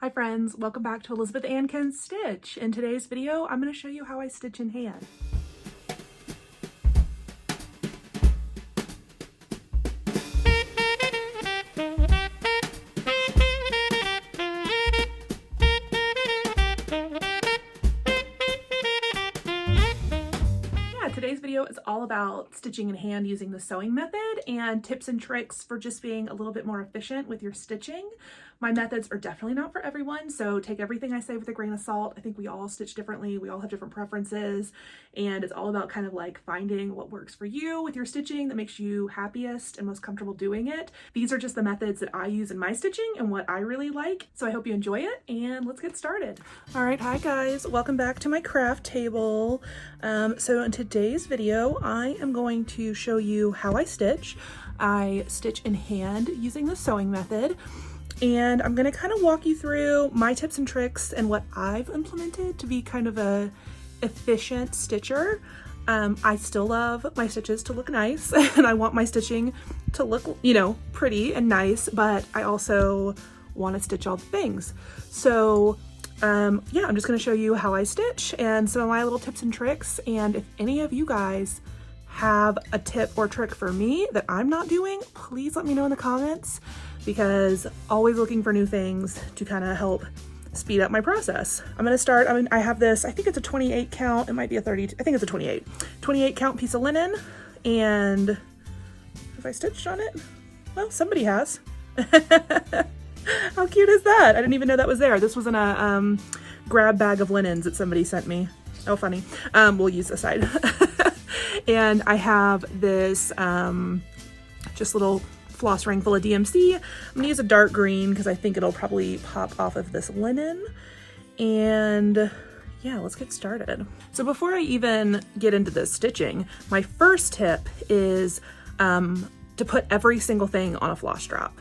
Hi friends, welcome back to Elizabeth Ann Can Stitch. In today's video, I'm going to show you how I stitch in hand. Today's video is all about stitching in hand using the sewing method and tips and tricks for just being a little bit more efficient with your stitching. My methods are definitely not for everyone, so take everything I say with a grain of salt. I think we all stitch differently, we all have different preferences, and it's all about kind of like finding what works for you with your stitching that makes you happiest and most comfortable doing it. These are just the methods that I use in my stitching and what I really like, so I hope you enjoy it, and let's get started. All right, hi guys, welcome back to my craft table. So in today's video, I am going to show you how I stitch. I stitch in hand using the sewing method, and I'm going to kind of walk you through my tips and tricks and what I've implemented to be kind of a efficient stitcher. I still love my stitches to look nice and I want my stitching to look, you know, pretty and nice, but I also want to stitch all the things. So yeah, I'm just going to show you how I stitch and some of my little tips and tricks. And if any of you guys have a tip or trick for me that I'm not doing, please let me know in the comments, because always looking for new things to kind of help speed up my process. I'm going to start, I have this, I think it's a 28 count, it might be a 30, I think it's a 28 count piece of linen. And have I stitched on it? Well, somebody has. How cute is that? I didn't even know that was there. This was in a grab bag of linens that somebody sent me. Oh, funny. We'll use this side. And I have this just little floss ring full of DMC. I'm gonna use a dark green because I think it'll probably pop off of this linen. And yeah, let's get started. So before I even get into the stitching, my first tip is to put every single thing on a floss drop.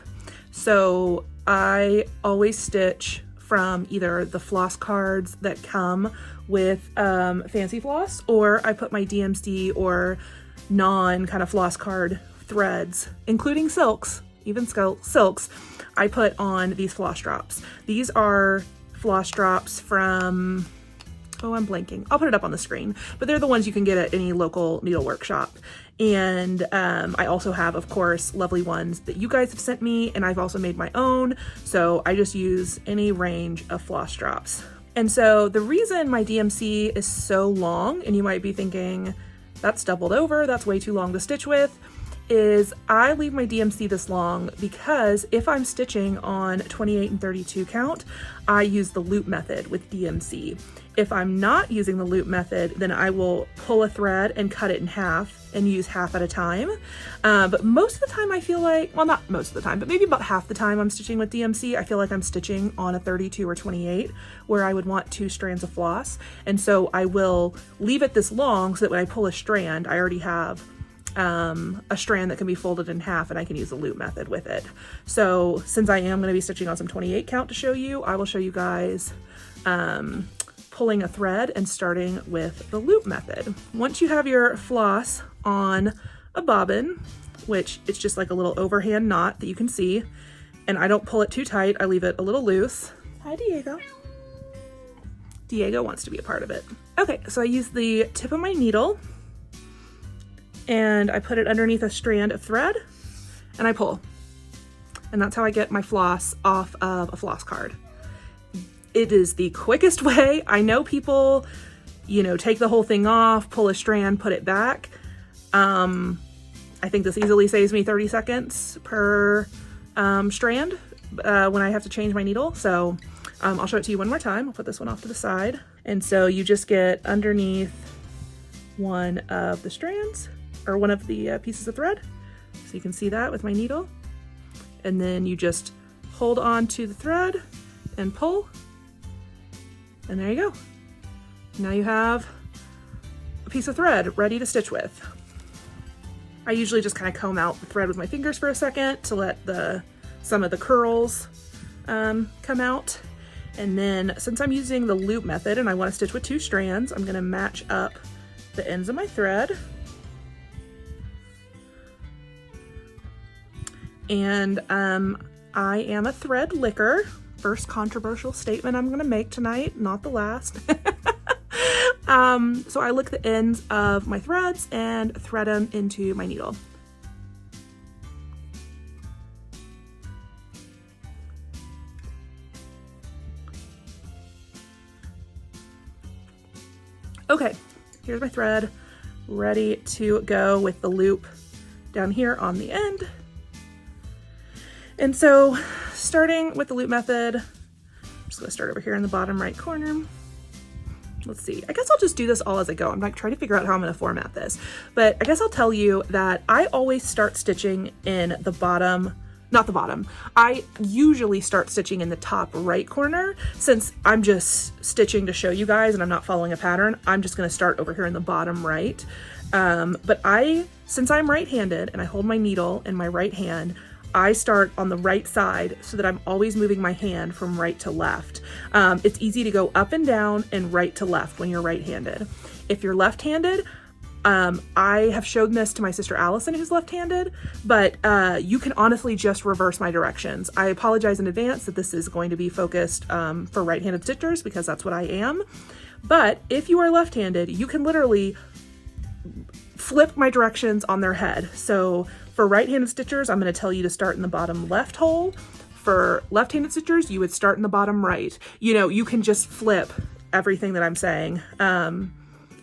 So I always stitch from either the floss cards that come with fancy floss, or I put my DMC or non kind of floss card threads, including silks, even silks, I put on these floss drops. These are floss drops from, oh, I'm blanking. I'll put it up on the screen, but they're the ones you can get at any local needle workshop. And I also have, of course, lovely ones that you guys have sent me, and I've also made my own. So I just use any range of floss drops. And so the reason my DMC is so long, and you might be thinking, that's doubled over, that's way too long to stitch with, is I leave my DMC this long because if I'm stitching on 28 and 32 count, I use the loop method with DMC. If I'm not using the loop method, then I will pull a thread and cut it in half and use half at a time. But most of the time I feel like, well, not most of the time, but maybe about half the time I'm stitching with DMC, I feel like I'm stitching on a 32 or 28 where I would want 2 strands of floss. And so I will leave it this long so that when I pull a strand, I already have a strand that can be folded in half and I can use the loop method with it. So since I am going to be stitching on some 28 count to show you, I will show you guys pulling a thread and starting with the loop method. Once you have your floss on a bobbin, which it's just like a little overhand knot that you can see, and I don't pull it too tight, I leave it a little loose. Hi, Diego. Diego wants to be a part of it. Okay, so I use the tip of my needle and I put it underneath a strand of thread and I pull. And that's how I get my floss off of a floss card. It is the quickest way. I know people, you know, take the whole thing off, pull a strand, put it back. I think this easily saves me 30 seconds per strand when I have to change my needle. So I'll show it to you one more time. I'll put this one off to the side. And so you just get underneath one of the strands, or one of the pieces of thread. So you can see that with my needle. And then you just hold on to the thread and pull. And there you go. Now you have a piece of thread ready to stitch with. I usually just kind of comb out the thread with my fingers for a second to let some of the curls come out. And then since I'm using the loop method and I want to stitch with 2 strands, I'm going to match up the ends of my thread. And I am a thread licker, first controversial statement I'm gonna make tonight, not the last. So I lick the ends of my threads and thread them into my needle. Okay, here's my thread, ready to go with the loop down here on the end. And so starting with the loop method, I'm just gonna start over here in the bottom right corner. Let's see, I guess I'll just do this all as I go. I'm like trying to figure out how I'm gonna format this, but I guess I'll tell you that I always start stitching in the bottom, not the bottom. I usually start stitching in the top right corner. Since I'm just stitching to show you guys and I'm not following a pattern, I'm just gonna start over here in the bottom right. But since I'm right-handed and I hold my needle in my right hand, I start on the right side so that I'm always moving my hand from right to left. It's easy to go up and down and right to left when you're right-handed. If you're left-handed, I have shown this to my sister Allison, who's left-handed, but you can honestly just reverse my directions. I apologize in advance that this is going to be focused for right-handed stitchers because that's what I am. But if you are left-handed, you can literally flip my directions on their head. So for right-handed stitchers, I'm going to tell you to start in the bottom left hole. For left-handed stitchers, you would start in the bottom right. You know, you can just flip everything that I'm saying.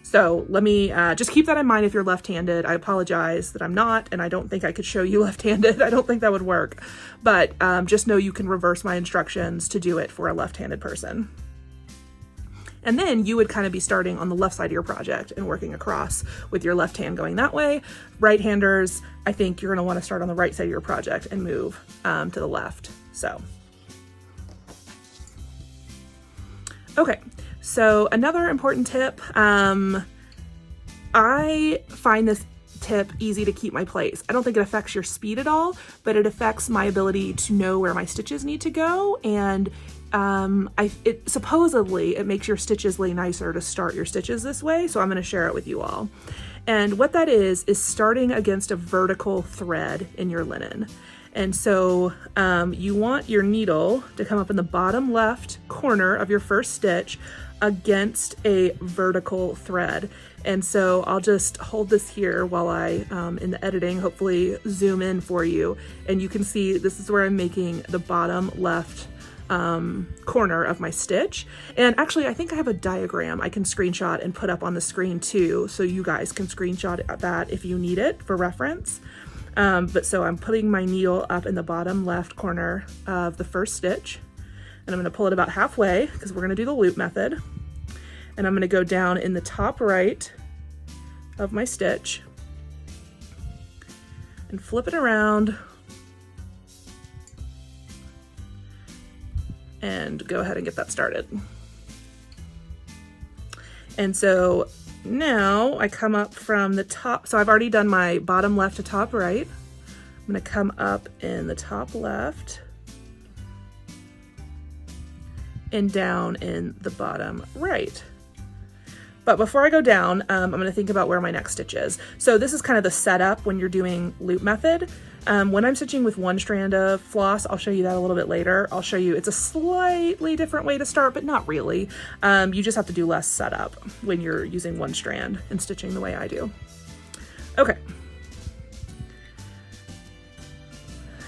So let me just keep that in mind if you're left-handed. I apologize that I'm not, and I don't think I could show you left-handed. I don't think that would work. But just know you can reverse my instructions to do it for a left-handed person. And then you would kind of be starting on the left side of your project and working across with your left hand going that way. Right-handers, I think you're going to want to start on the right side of your project and move to the left. So, okay. So another important tip, I find this tip easy to keep my place. I don't think it affects your speed at all, but it affects my ability to know where my stitches need to go. And supposedly it makes your stitches lay nicer to start your stitches this way. So I'm going to share it with you all. And what that is starting against a vertical thread in your linen. And so you want your needle to come up in the bottom left corner of your first stitch against a vertical thread. And so I'll just hold this here while I, in the editing, hopefully zoom in for you. And you can see this is where I'm making the bottom left corner of my stitch. And actually, I think I have a diagram I can screenshot and put up on the screen too, so you guys can screenshot that if you need it for reference. But so I'm putting my needle up in the bottom left corner of the first stitch, and I'm going to pull it about halfway because we're going to do the loop method. And I'm going to go down in the top right of my stitch and flip it around and go ahead and get that started. And so now I come up from the top. So I've already done my bottom left to top right. I'm going to come up in the top left and down in the bottom right. But before I go down, I'm going to think about where my next stitch is. So this is kind of the setup when you're doing loop method. When I'm stitching with one strand of floss, I'll show you that a little bit later. I'll show you it's a slightly different way to start, but not really. You just have to do less setup when you're using one strand and stitching the way I do. Okay.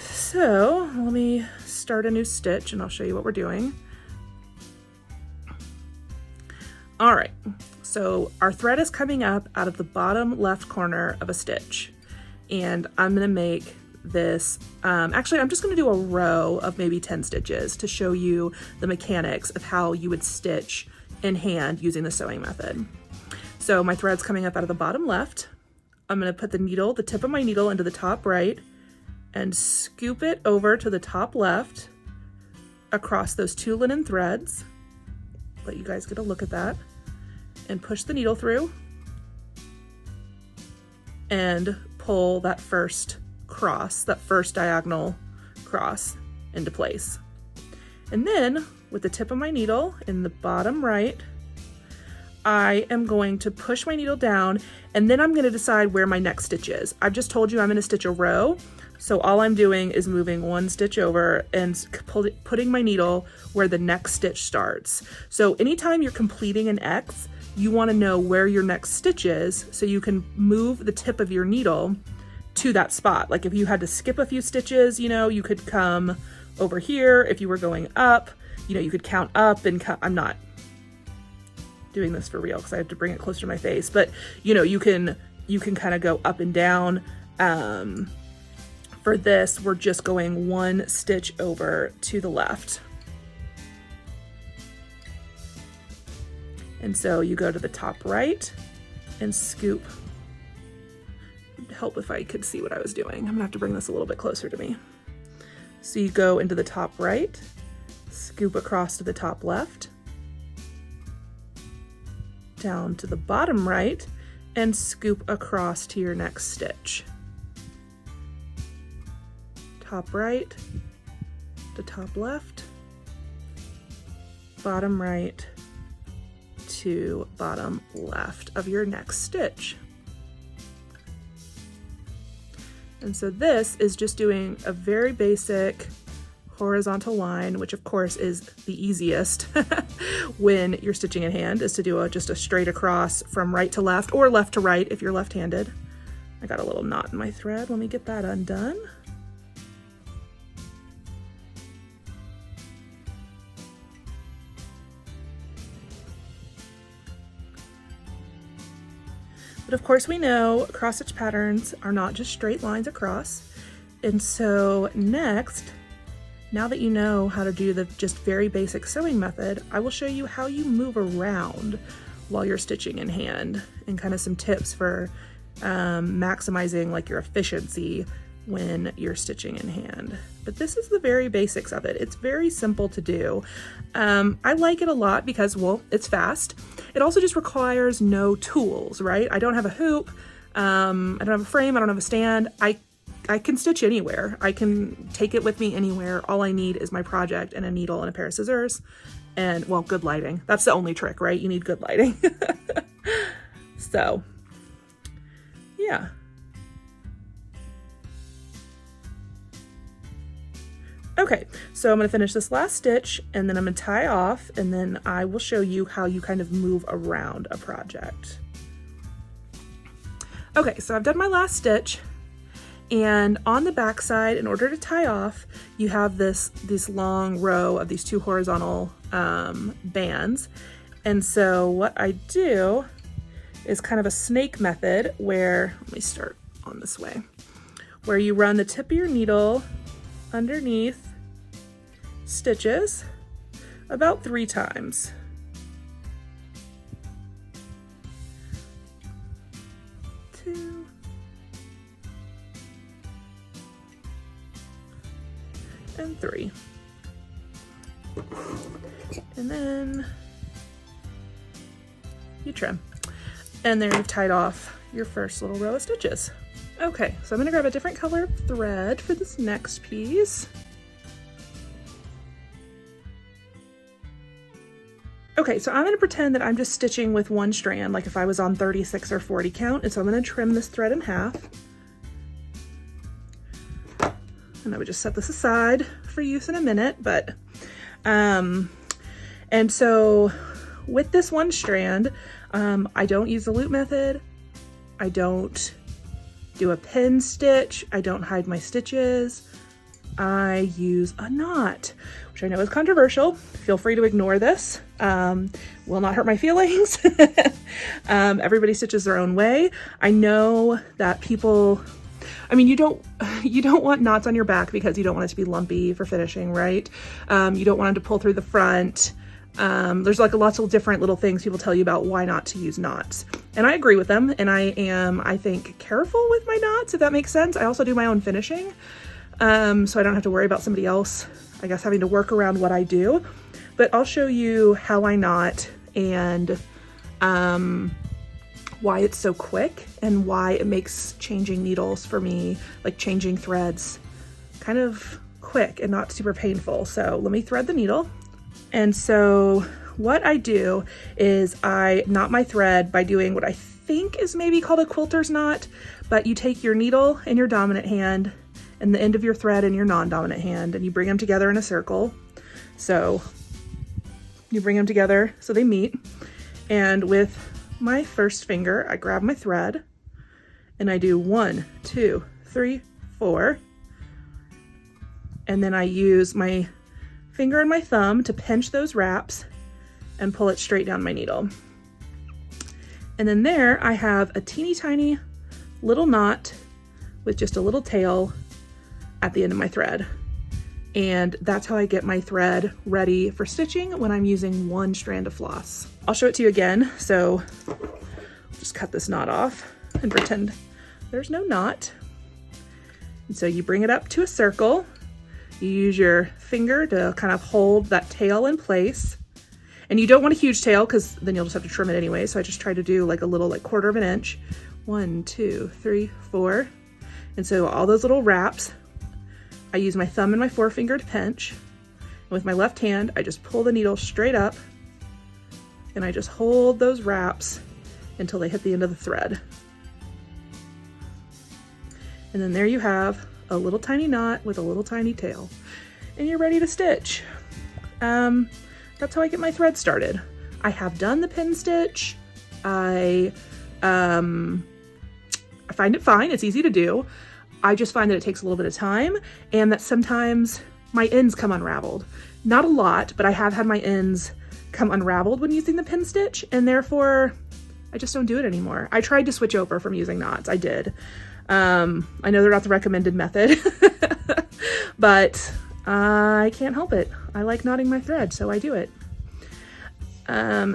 So let me start a new stitch and I'll show you what we're doing. All right. So our thread is coming up out of the bottom left corner of a stitch, and I'm going to make this, actually I'm just going to do a row of maybe 10 stitches to show you the mechanics of how you would stitch in hand using the sewing method. So my thread's coming up out of the bottom left. I'm going to put the tip of my needle into the top right and scoop it over to the top left across those two linen threads. Let you guys get a look at that. And push the needle through and pull that first cross, that first diagonal cross into place. And then with the tip of my needle in the bottom right, I am going to push my needle down, and then I'm going to decide where my next stitch is. I've just told you I'm going to stitch a row. So all I'm doing is moving one stitch over and putting my needle where the next stitch starts. So anytime you're completing an X, you want to know where your next stitch is so you can move the tip of your needle to that spot. Like if you had to skip a few stitches, you know, you could come over here. If you were going up, you know, you could count up and I'm not doing this for real because I have to bring it closer to my face, but you know, you can kind of go up and down. For this, we're just going one stitch over to the left. And so you go to the top right and scoop. It'd help if I could see what I was doing. I'm gonna have to bring this a little bit closer to me. So you go into the top right, scoop across to the top left, down to the bottom right, and scoop across to your next stitch. Top right to top left, bottom right to bottom left of your next stitch. And so this is just doing a very basic horizontal line, which of course is the easiest when you're stitching in hand, is to do just a straight across from right to left or left to right if you're left-handed. I got a little knot in my thread. Let me get that undone. But of course we know cross-stitch patterns are not just straight lines across. And so next, now that you know how to do the just very basic sewing method, I will show you how you move around while you're stitching in hand and kind of some tips for maximizing like your efficiency when you're stitching in hand. But this is the very basics of it. It's very simple to do. I like it a lot because, well, it's fast. It also just requires no tools, right? I don't have a hoop, I don't have a frame, I don't have a stand. I can stitch anywhere. I can take it with me anywhere. All I need is my project and a needle and a pair of scissors and, well, good lighting. That's the only trick, right? You need good lighting. So, yeah. Okay, so I'm gonna finish this last stitch and then I'm gonna tie off and then I will show you how you kind of move around a project. Okay, so I've done my last stitch and on the back side, in order to tie off, you have this long row of these two horizontal bands. And so what I do is kind of a snake method where, let me start on this way, where you run the tip of your needle underneath stitches about 3 times. Two. And 3. And then you trim. And there you've tied off your first little row of stitches. Okay, so I'm gonna grab a different color of thread for this next piece. Okay, so I'm gonna pretend that I'm just stitching with one strand, like if I was on 36 or 40 count, and so I'm gonna trim this thread in half. And I would just set this aside for use in a minute, but, and so with this one strand, I don't use the loop method. I don't do a pin stitch. I don't hide my stitches. I use a knot, which I know is controversial. Feel free to ignore this. Will not hurt my feelings. Everybody stitches their own way. I know that people, I mean, you don't want knots on your back because you don't want it to be lumpy for finishing, right? You don't want them to pull through the front. There's like lots of different little things people tell you about why not to use knots. And I agree with them. And I am, I think, careful with my knots, if that makes sense. I also do my own finishing. So I don't have to worry about somebody else, I guess, having to work around what I do. But I'll show you how I knot and why it's so quick and why it makes changing needles for me, like changing threads, kind of quick and not super painful. So let me thread the needle. And so what I do is I knot my thread by doing what I think is maybe called a quilter's knot, but you take your needle in your dominant hand and the end of your thread in your non-dominant hand, and you bring them together in a circle. So you bring them together so they meet, and with my first finger, I grab my thread and I do 1, 2, 3, 4, and then I use my finger and my thumb to pinch those wraps and pull it straight down my needle. And then there I have a teeny tiny little knot with just a little tail at the end of my thread. And that's how I get my thread ready for stitching when I'm using one strand of floss. I'll show it to you again. So just cut this knot off and pretend there's no knot. And so you bring it up to a circle. You use your finger to kind of hold that tail in place. And you don't want a huge tail because then you'll just have to trim it anyway. So I just try to do like a little, like 1/4 of an inch. 1, 2, 3, 4. And so all those little wraps, I use my thumb and my forefinger to pinch. And with my left hand, I just pull the needle straight up and I just hold those wraps until they hit the end of the thread. And then there you have a little tiny knot with a little tiny tail, and you're ready to stitch. That's how I get my thread started. I have done the pin stitch. I find it fine. It's easy to do. I just find that it takes a little bit of time, and that sometimes my ends come unraveled. Not a lot, but I have had my ends come unraveled when using the pin stitch, and therefore I just don't do it anymore. I tried to switch over from using knots. I did. I know they're not the recommended method, but I can't help it. I like knotting my thread, so I do it.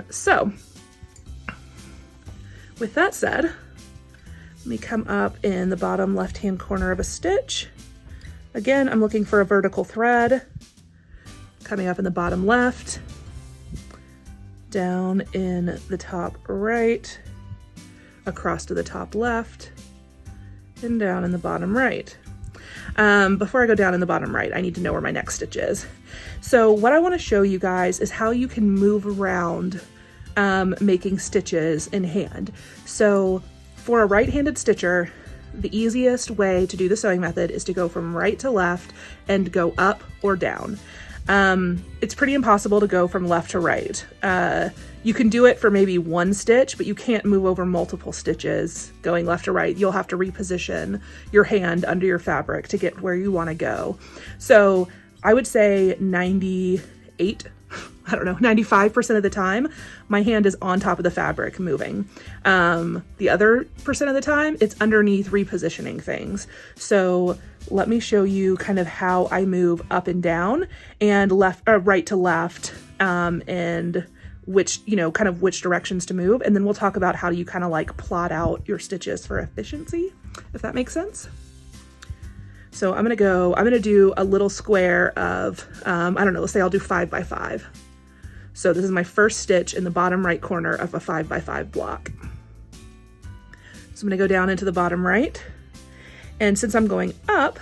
So with that said, let me come up in the bottom left-hand corner of a stitch. Again, I'm looking for a vertical thread, coming up in the bottom left, down in the top right, across to the top left, and down in the bottom right. Before I go down in the bottom right, I need to know where my next stitch is. So what I want to show you guys is how you can move around making stitches in hand. So for a right-handed stitcher, the easiest way to do the sewing method is to go from right to left and go up or down. It's pretty impossible to go from left to right. You can do it for maybe one stitch, but you can't move over multiple stitches going left to right. You'll have to reposition your hand under your fabric to get where you want to go. So I would say 95% of the time, my hand is on top of the fabric moving. The other percent of the time, it's underneath repositioning things. So let me show you kind of how I move up and down and right to left, and which, kind of which directions to move. And then we'll talk about how you kind of like plot out your stitches for efficiency, if that makes sense. So I'm gonna do a little square of, I don't know, let's say I'll do 5 by 5. So this is my first stitch in the bottom right corner of a 5 by 5 block. So I'm gonna go down into the bottom right. And since I'm going up,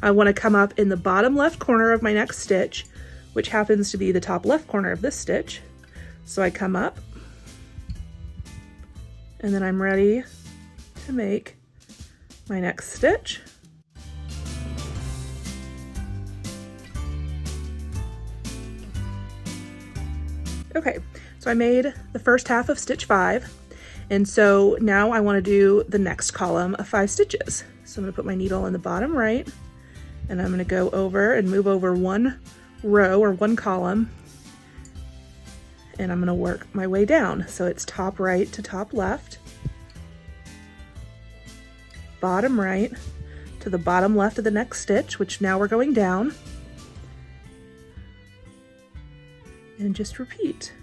I wanna come up in the bottom left corner of my next stitch, which happens to be the top left corner of this stitch. So I come up, and then I'm ready to make my next stitch. Okay, so I made the first half of stitch 5, and so now I want to do the next column of 5 stitches. So I'm going to put my needle in the bottom right, and I'm going to go over and move over one row or one column, and I'm going to work my way down. So it's top right to top left, bottom right to the bottom left of the next stitch, which now we're going down, and just repeat.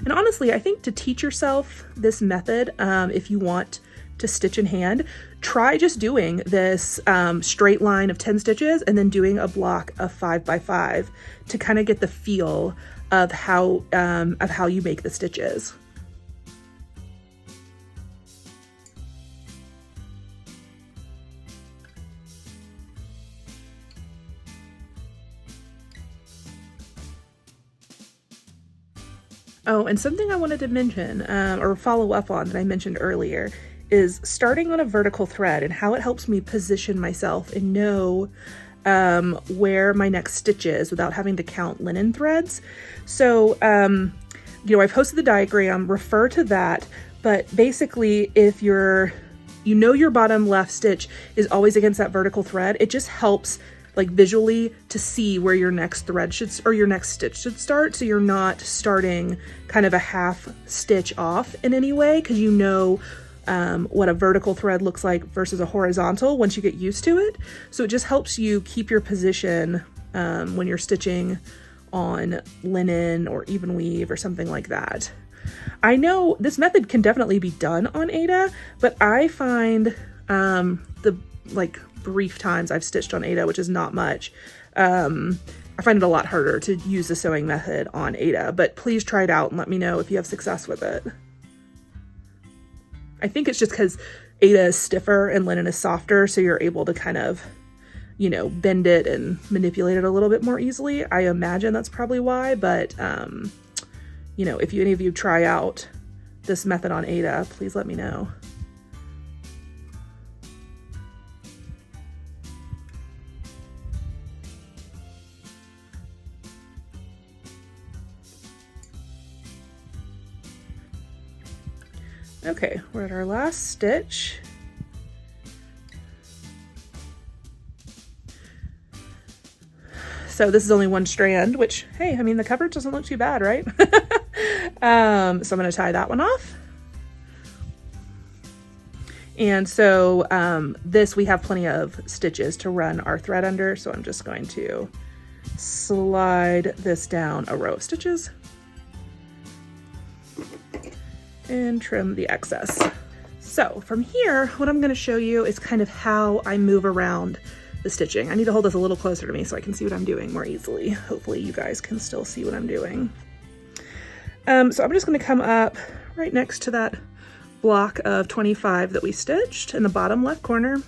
And honestly, I think to teach yourself this method, if you want to stitch in hand, try just doing this straight line of 10 stitches and then doing a block of 5 by 5 to kind of get the feel of how you make the stitches. Oh, and something I wanted to mention or follow up on that I mentioned earlier is starting on a vertical thread and how it helps me position myself and know where my next stitch is without having to count linen threads. So, you know, I've posted the diagram, refer to that, but basically if you know your bottom left stitch is always against that vertical thread, it just helps like visually to see where your next thread should, or your next stitch should start. So you're not starting kind of a half stitch off in any way, because you know what a vertical thread looks like versus a horizontal once you get used to it. So it just helps you keep your position when you're stitching on linen or even weave or something like that. I know this method can definitely be done on Aida, but I find the like brief times I've stitched on Aida, which is not much, I find it a lot harder to use the sewing method on Aida, but please try it out and let me know if you have success with it. I think it's just because Aida is stiffer and linen is softer, so you're able to kind of, you know, bend it and manipulate it a little bit more easily. I imagine that's probably why, but you know, if any of you try out this method on Aida, please let me know. Okay, we're at our last stitch. So this is only one strand, which, hey, I mean, the coverage doesn't look too bad, right? So I'm gonna tie that one off. And so this, we have plenty of stitches to run our thread under, so I'm just going to slide this down a row of stitches and trim the excess. So from here, what I'm gonna show you is kind of how I move around the stitching. I need to hold this a little closer to me so I can see what I'm doing more easily. Hopefully you guys can still see what I'm doing. So I'm just gonna come up right next to that block of 25 that we stitched in the bottom left corner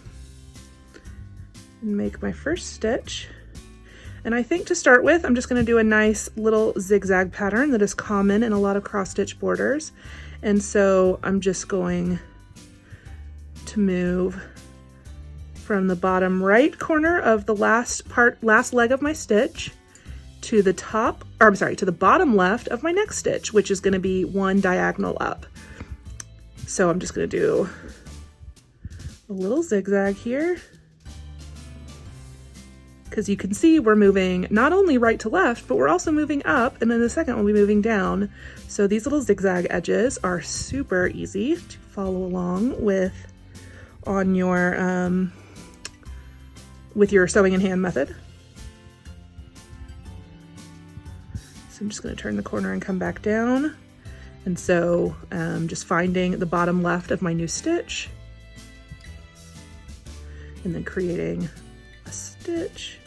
and make my first stitch. And I think to start with, I'm just gonna do a nice little zigzag pattern that is common in a lot of cross stitch borders. And so I'm just going to move from the bottom right corner of the last leg of my stitch to the top, or I'm sorry, to the bottom left of my next stitch, which is gonna be one diagonal up. So I'm just gonna do a little zigzag here, because you can see we're moving not only right to left, but we're also moving up, and then the second one will be moving down. So these little zigzag edges are super easy to follow along with on your with your sewing in hand method. So I'm just going to turn the corner and come back down. And so just finding the bottom left of my new stitch and then creating a stitch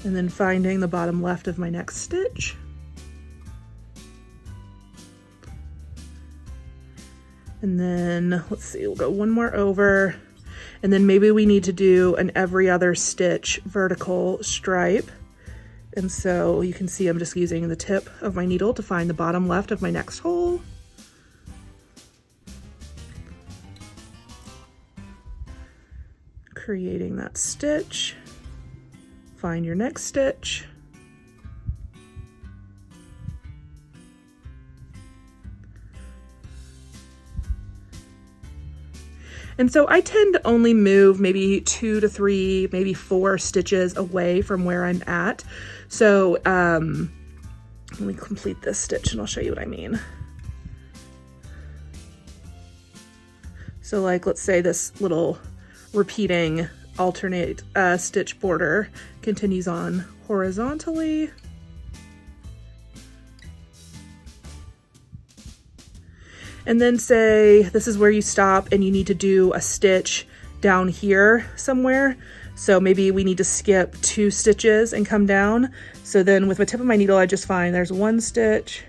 and then finding the bottom left of my next stitch. And then let's see, we'll go one more over, and then maybe we need to do an every other stitch vertical stripe. And so you can see I'm just using the tip of my needle to find the bottom left of my next hole. Creating that stitch, find your next stitch. And so I tend to only move maybe 2 to 3, maybe 4 stitches away from where I'm at. So let me complete this stitch and I'll show you what I mean. So like, let's say this little repeating alternate stitch border continues on horizontally. And then say this is where you stop and you need to do a stitch down here somewhere. So maybe we need to skip 2 stitches and come down. So then with the tip of my needle, I just find there's 1 stitch,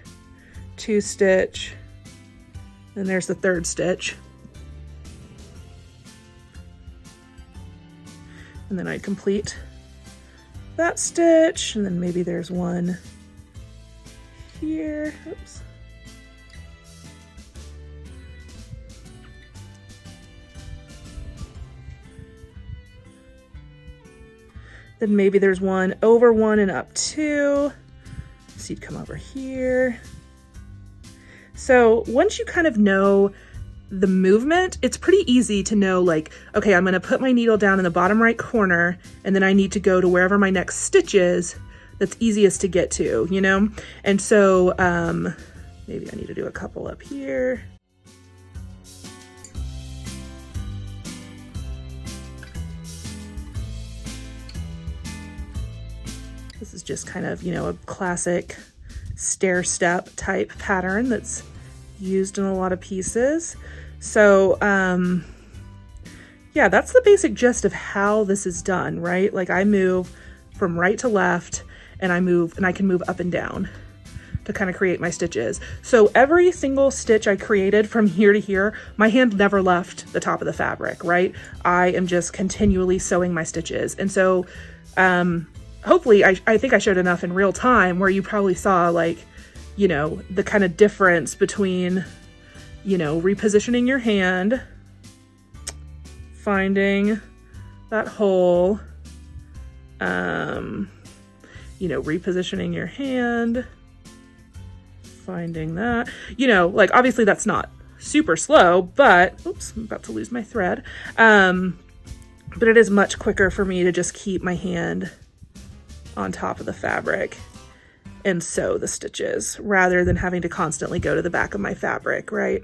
2 stitch, and there's the 3rd stitch. And then I complete that stitch, and then maybe there's 1 here. Oops. Then maybe there's one over one and up two. So you'd come over here. So once you kind of know the movement, it's pretty easy to know, like, okay, I'm gonna put my needle down in the bottom right corner, and then I need to go to wherever my next stitch is that's easiest to get to, you know? And so maybe I need to do a couple up here. This is just kind of, you know, a classic stair step type pattern that's used in a lot of pieces. So yeah, that's the basic gist of how this is done, right? Like I move from right to left, and I can move up and down to kind of create my stitches. So every single stitch I created from here to here, my hand never left the top of the fabric, right? I am just continually sewing my stitches. And so hopefully I think I showed enough in real time where you probably saw, like, you know, the kind of difference between, you know, repositioning your hand, finding that hole, you know, repositioning your hand, finding that, you know, like obviously that's not super slow, but oops, I'm about to lose my thread. But it is much quicker for me to just keep my hand on top of the fabric and sew the stitches rather than having to constantly go to the back of my fabric, right?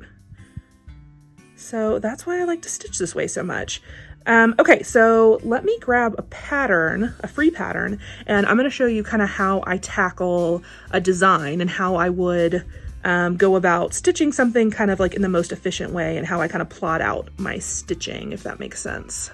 So that's why I like to stitch this way so much. Okay, so let me grab a pattern, a free pattern, and I'm gonna show you kind of how I tackle a design and how I would go about stitching something kind of like in the most efficient way, and how I kind of plot out my stitching, if that makes sense.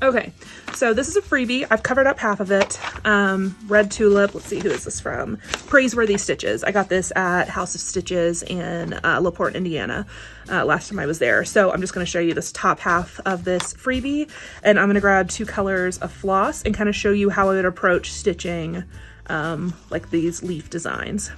Okay, so this is a freebie. I've covered up half of it. Red Tulip, let's see, who is this from? Praiseworthy Stitches. I got this at House of Stitches in LaPorte, Indiana, last time I was there. So I'm just gonna show you this top half of this freebie, and I'm gonna grab 2 colors of floss and kind of show you how I would approach stitching like these leaf designs.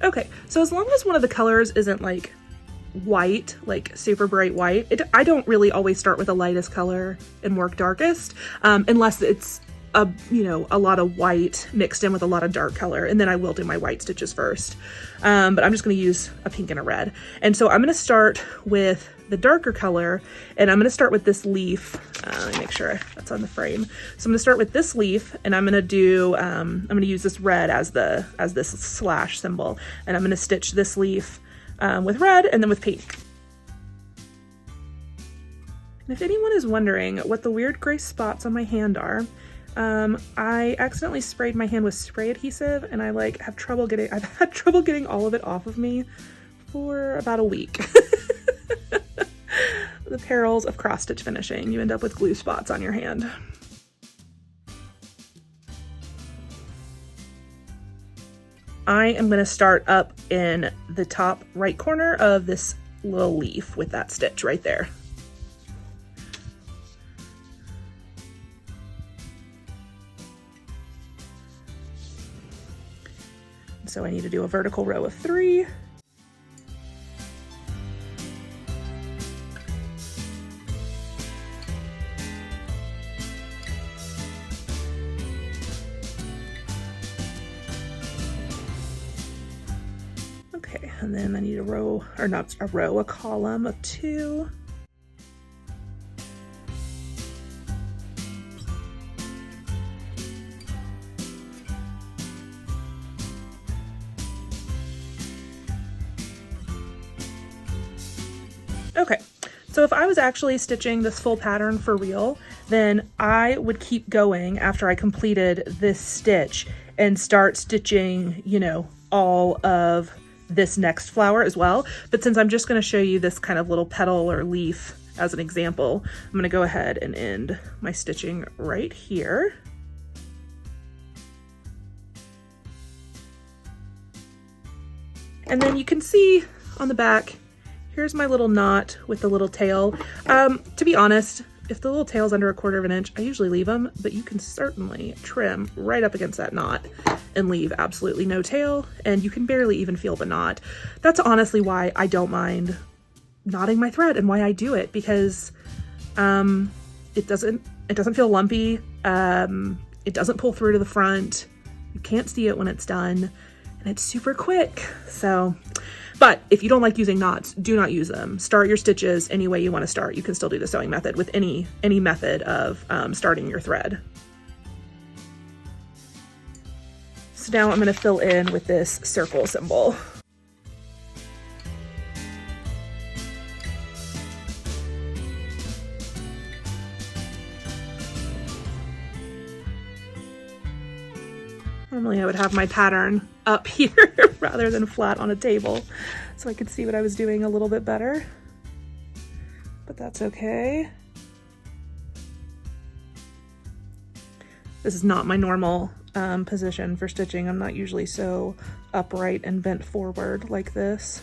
Okay, so as long as one of the colors isn't like white, like super bright white, I don't really always start with the lightest color and work darkest, unless it's a, you know, a lot of white mixed in with a lot of dark color, and then I will do my white stitches first. But I'm just gonna use a pink and a red. And so I'm gonna start with the darker color, and I'm gonna start with this leaf. Let me make sure that's on the frame. So I'm gonna start with this leaf, and I'm gonna do, I'm gonna use this red as this slash symbol, and I'm gonna stitch this leaf with red and then with pink. And if anyone is wondering what the weird gray spots on my hand are, I accidentally sprayed my hand with spray adhesive, and I've had trouble getting all of it off of me for about a week. The perils of cross stitch finishing. You end up with glue spots on your hand. I am going to start up in the top right corner of this little leaf with that stitch right there. So I need to do a vertical row of 3. Okay, and then I need a row, or not a row, a column of 2. Okay, so if I was actually stitching this full pattern for real, then I would keep going after I completed this stitch and start stitching, you know, all of this next flower as well. But since I'm just going to show you this kind of little petal or leaf as an example, I'm going to go ahead and end my stitching right here. And then you can see on the back, here's my little knot with the little tail. To be honest, if the little tail's under 1/4 of an inch, I usually leave them, but you can certainly trim right up against that knot and leave absolutely no tail, and you can barely even feel the knot. That's honestly why I don't mind knotting my thread and why I do it, because it doesn't feel lumpy. It doesn't pull through to the front. You can't see it when it's done, and it's super quick. So, but if you don't like using knots, do not use them. Start your stitches any way you want to start. You can still do the sewing method with any method of starting your thread. So now I'm going to fill in with this circle symbol. Normally I would have my pattern up here rather than flat on a table so I could see what I was doing a little bit better, but that's okay. This is not my normal position for stitching. I'm not usually so upright and bent forward like this.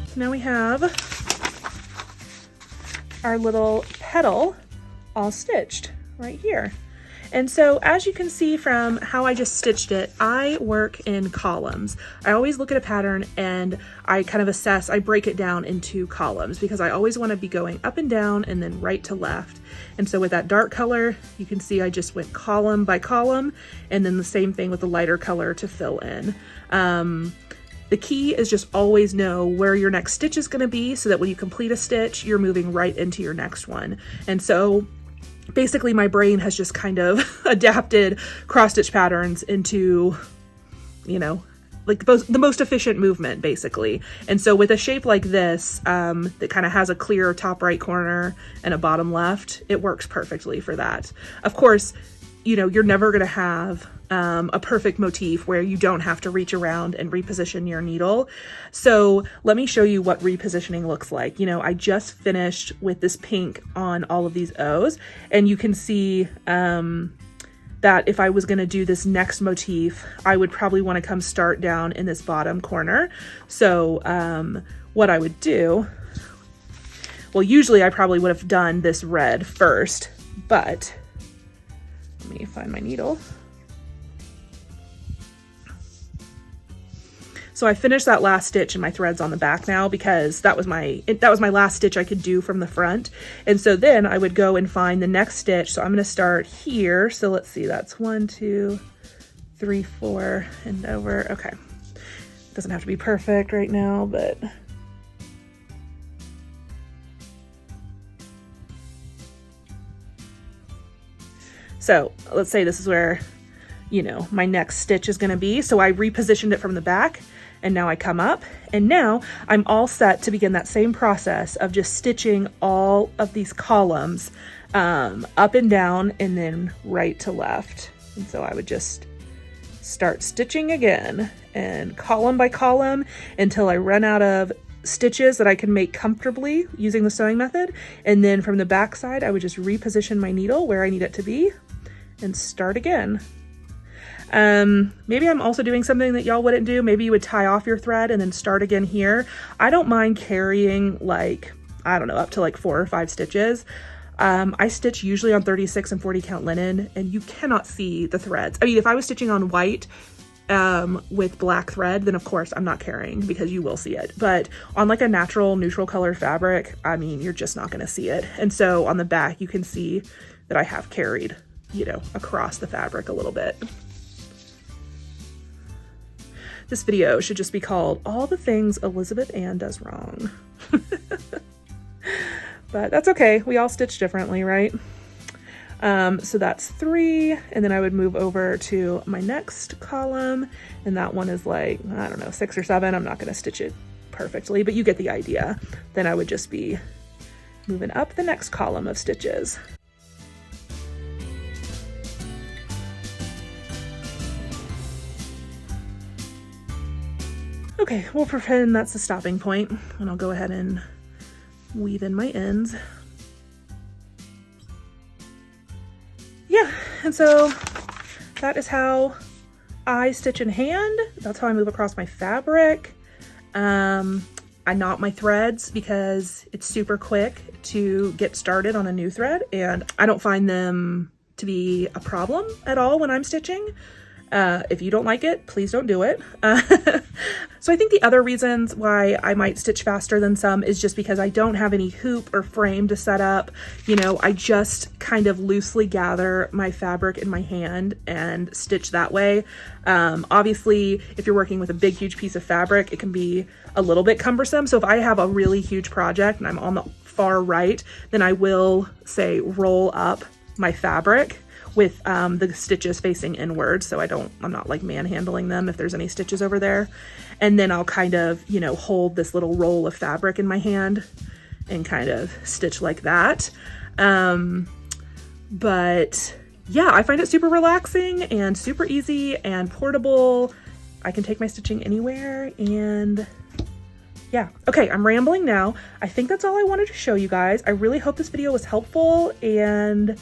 So now we have our little petal all stitched right here. And so as you can see from how I just stitched it, I work in columns. I always look at a pattern and I kind of assess, I break it down into columns because I always want to be going up and down and then right to left. And so with that dark color, you can see I just went column by column, and then the same thing with the lighter color to fill in. The key is just always know where your next stitch is going to be so that when you complete a stitch, you're moving right into your next one. And so basically my brain has just kind of adapted cross stitch patterns into, you know, like the most efficient movement basically. And so with a shape like this, that kind of has a clear top right corner and a bottom left, it works perfectly for that. Of course, you know, you're never going to have a perfect motif where you don't have to reach around and reposition your needle. So let me show you what repositioning looks like. You know, I just finished with this pink on all of these O's, and you can see that if I was going to do this next motif, I would probably want to come start down in this bottom corner. So what I would do, well, usually I probably would have done this red first, but let me find my needle. So I finished that last stitch and my thread's on the back now because that was my last stitch I could do from the front. And so then I would go and find the next stitch. So I'm going to start here. So let's see, that's 1, 2, 3, 4 and over. Okay. Doesn't have to be perfect right now, but so let's say this is where, you know, my next stitch is going to be. So I repositioned it from the back, and now I come up, and now I'm all set to begin that same process of just stitching all of these columns up and down and then right to left. And so I would just start stitching again and column by column until I run out of stitches that I can make comfortably using the sewing method. And then from the back side, I would just reposition my needle where I need it to be and start again. Maybe I'm also doing something that y'all wouldn't do. Maybe you would tie off your thread and then start again here. I don't mind carrying like, I don't know, up to like 4 or 5 stitches. I stitch usually on 36 and 40 count linen, and you cannot see the threads. I mean, if I was stitching on white with black thread, then of course I'm not carrying because you will see it. But on like a natural neutral color fabric, I mean, you're just not going to see it. And so on the back, you can see that I have carried, you know, across the fabric a little bit. This video should just be called All the Things Elizabeth Ann Does Wrong. But that's okay. We all stitch differently, right? So that's 3. And then I would move over to my next column. And that one is like, I don't know, 6 or 7. I'm not going to stitch it perfectly, but you get the idea. Then I would just be moving up the next column of stitches. Okay, we'll pretend that's the stopping point, and I'll go ahead and weave in my ends. and so that is how I stitch in hand. That's how I move across my fabric. I knot my threads because it's super quick to get started on a new thread, and I don't find them to be a problem at all when I'm stitching. If you don't like it, please don't do it. So I think the other reasons why I might stitch faster than some is just because I don't have any hoop or frame to set up. You know, I just kind of loosely gather my fabric in my hand and stitch that way. Obviously, if you're working with a big, huge piece of fabric, it can be a little bit cumbersome. So if I have a really huge project and I'm on the far right, then I will say roll up my fabric with the stitches facing inward, so I'm not like manhandling them if there's any stitches over there. And then I'll kind of, you know, hold this little roll of fabric in my hand and kind of stitch like that. But yeah, I find it super relaxing and super easy and portable. I can take my stitching anywhere, and yeah. Okay, I'm rambling now. I think that's all I wanted to show you guys. I really hope this video was helpful, and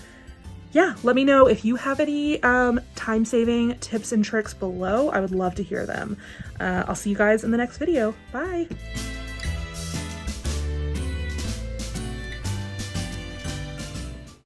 yeah, let me know if you have any time-saving tips and tricks below. I would love to hear them. I'll see you guys in the next video. Bye.